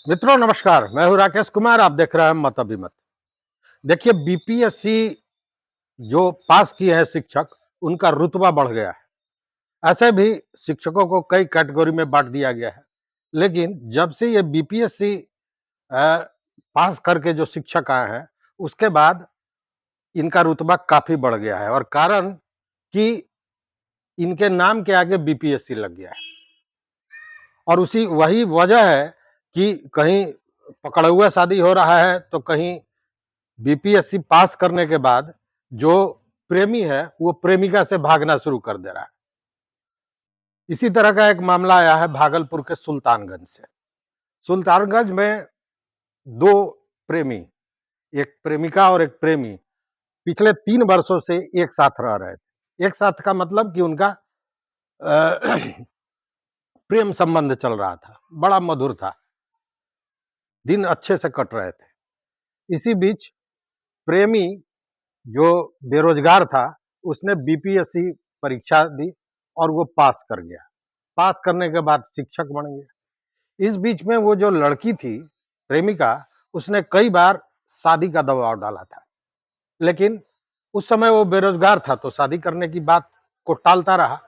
मित्रों नमस्कार, मैं हूं राकेश कुमार। आप देख रहे हैं मत अभिमत। देखिए, बीपीएससी जो पास किए हैं शिक्षक, उनका रुतबा बढ़ गया है। ऐसे भी शिक्षकों को कई कैटेगरी में बांट दिया गया है। लेकिन जब से ये बीपीएससी पास करके जो शिक्षक आए हैं, उसके बाद इनका रुतबा काफी बढ़ गया है। और कारण कि इनके नाम के आगे बीपीएससी लग गया है। और उसी वही वजह है कि कहीं पकड़ुआ शादी हो रहा है, तो कहीं बीपीएससी पास करने के बाद जो प्रेमी है वो प्रेमिका से भागना शुरू कर दे रहा है। इसी तरह का एक मामला आया है भागलपुर के सुल्तानगंज से। सुल्तानगंज में दो प्रेमी, एक प्रेमिका और एक प्रेमी, पिछले 3 वर्षों से एक साथ रह रहे थे। एक साथ का मतलब कि उनका प्रेम संबंध चल रहा था, बड़ा मधुर था, दिन अच्छे से कट रहे थे। इसी बीच प्रेमी जो बेरोजगार था, उसने बीपीएससी परीक्षा दी और वो पास कर गया। पास करने के बाद शिक्षक बन गया। इस बीच में वो जो लड़की थी, प्रेमिका, उसने कई बार शादी का दबाव डाला था। लेकिन उस समय वो बेरोजगार था, तो शादी करने की बात को टालता रहा।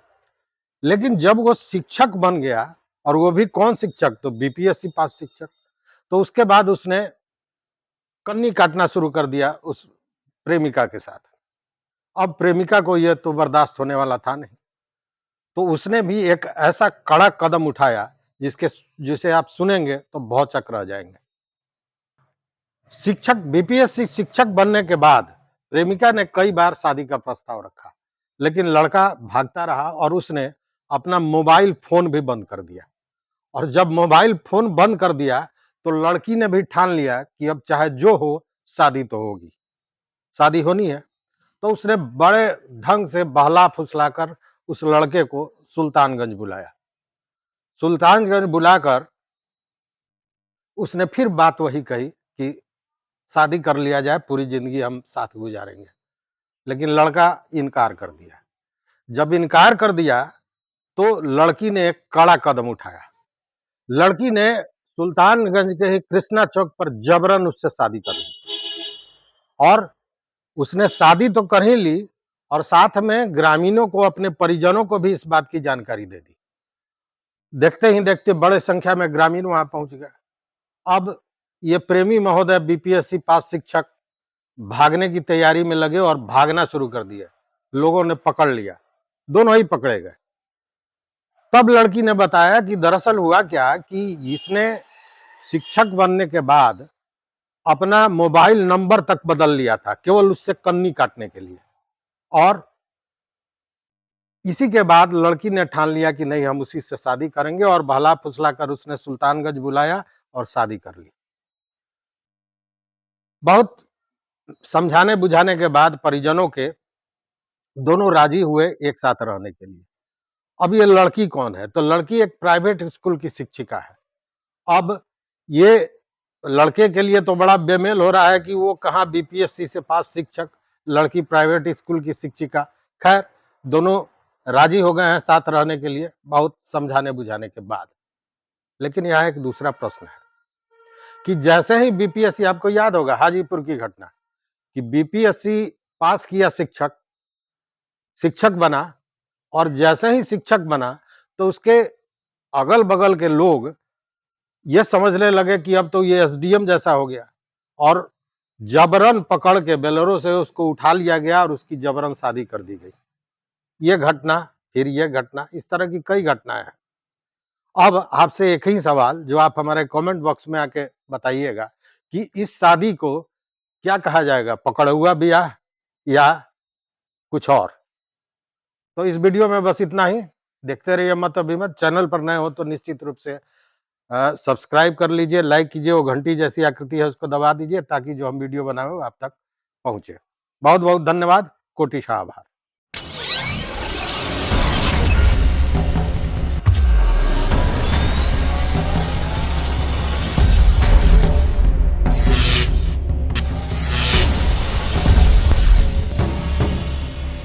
लेकिन जब वो शिक्षक बन गया, और वो भी कौन शिक्षक, तो बीपीएससी पास शिक्षक, तो उसके बाद उसने कन्नी काटना शुरू कर दिया उस प्रेमिका के साथ। अब प्रेमिका को यह तो बर्दाश्त होने वाला था नहीं, तो उसने भी एक ऐसा कड़ा कदम उठाया जिसे आप सुनेंगे तो भौचक रह जाएंगे। शिक्षक बीपीएससी शिक्षक बनने के बाद प्रेमिका ने कई बार शादी का प्रस्ताव रखा, लेकिन लड़का भागता रहा और उसने अपना मोबाइल फोन भी बंद कर दिया। और जब मोबाइल फोन बंद कर दिया, तो लड़की ने भी ठान लिया कि अब चाहे जो हो, शादी तो होगी, शादी होनी है। तो उसने बड़े ढंग से बहला फुसलाकर उस लड़के को सुल्तानगंज बुलाया। सुल्तानगंज बुलाकर उसने फिर बात वही कही कि शादी कर लिया जाए, पूरी जिंदगी हम साथ गुजारेंगे। लेकिन लड़का इनकार कर दिया। जब इनकार कर दिया, तो लड़की ने एक कड़ा कदम उठाया। लड़की ने सुल्तानगंज के ही कृष्णा चौक पर जबरन उससे शादी कर ली। और उसने शादी तो कर ही ली, और साथ में ग्रामीणों को, अपने परिजनों को भी इस बात की जानकारी दे दी। देखते ही देखते बड़े संख्या में ग्रामीण वहां पहुंच गए। अब ये प्रेमी महोदय बीपीएससी पास शिक्षक भागने की तैयारी में लगे और भागना शुरू कर दिया। लोगों ने पकड़ लिया, दोनों ही पकड़े गए। तब लड़की ने बताया कि दरअसल हुआ क्या कि इसने शिक्षक बनने के बाद अपना मोबाइल नंबर तक बदल लिया था, केवल उससे कन्नी काटने के लिए। और इसी के बाद लड़की ने ठान लिया कि नहीं, हम उसी से शादी करेंगे, और बहला फुसला कर उसने सुल्तानगंज बुलाया और शादी कर ली। बहुत समझाने बुझाने के बाद परिजनों के दोनों राजी हुए एक साथ रहने के लिए। अब ये लड़की कौन है, तो लड़की एक प्राइवेट स्कूल की शिक्षिका है। अब ये लड़के के लिए तो बड़ा बेमेल हो रहा है कि वो कहाँ बीपीएससी से पास शिक्षक, लड़की प्राइवेट स्कूल की शिक्षिका। खैर, दोनों राजी हो गए हैं साथ रहने के लिए, बहुत समझाने बुझाने के बाद। लेकिन यहाँ एक दूसरा प्रश्न है कि जैसे ही बीपीएससी, आपको याद होगा हाजीपुर की घटना, कि बीपीएससी पास किया शिक्षक, शिक्षक बना, और जैसे ही शिक्षक बना, तो उसके अगल बगल के लोग ये समझने लगे कि अब तो ये एसडीएम जैसा हो गया, और जबरन पकड़ के बेलोरो से उसको उठा लिया गया और उसकी जबरन शादी कर दी गई। ये घटना, फिर ये घटना, इस तरह की कई घटनाएं हैं। अब आपसे एक ही सवाल, जो आप हमारे कमेंट बॉक्स में आके बताइएगा कि इस शादी को क्या कहा जाएगा, पकड़ुआ ब्याह या कुछ और। तो इस वीडियो में बस इतना ही। देखते रहिए मत अभिमत। चैनल पर नए हो तो निश्चित रूप से सब्सक्राइब कर लीजिए, लाइक कीजिए, वो घंटी जैसी आकृति है उसको दबा दीजिए, ताकि जो हम वीडियो बनाए वो आप तक पहुंचे। बहुत बहुत धन्यवाद, कोटि आभार।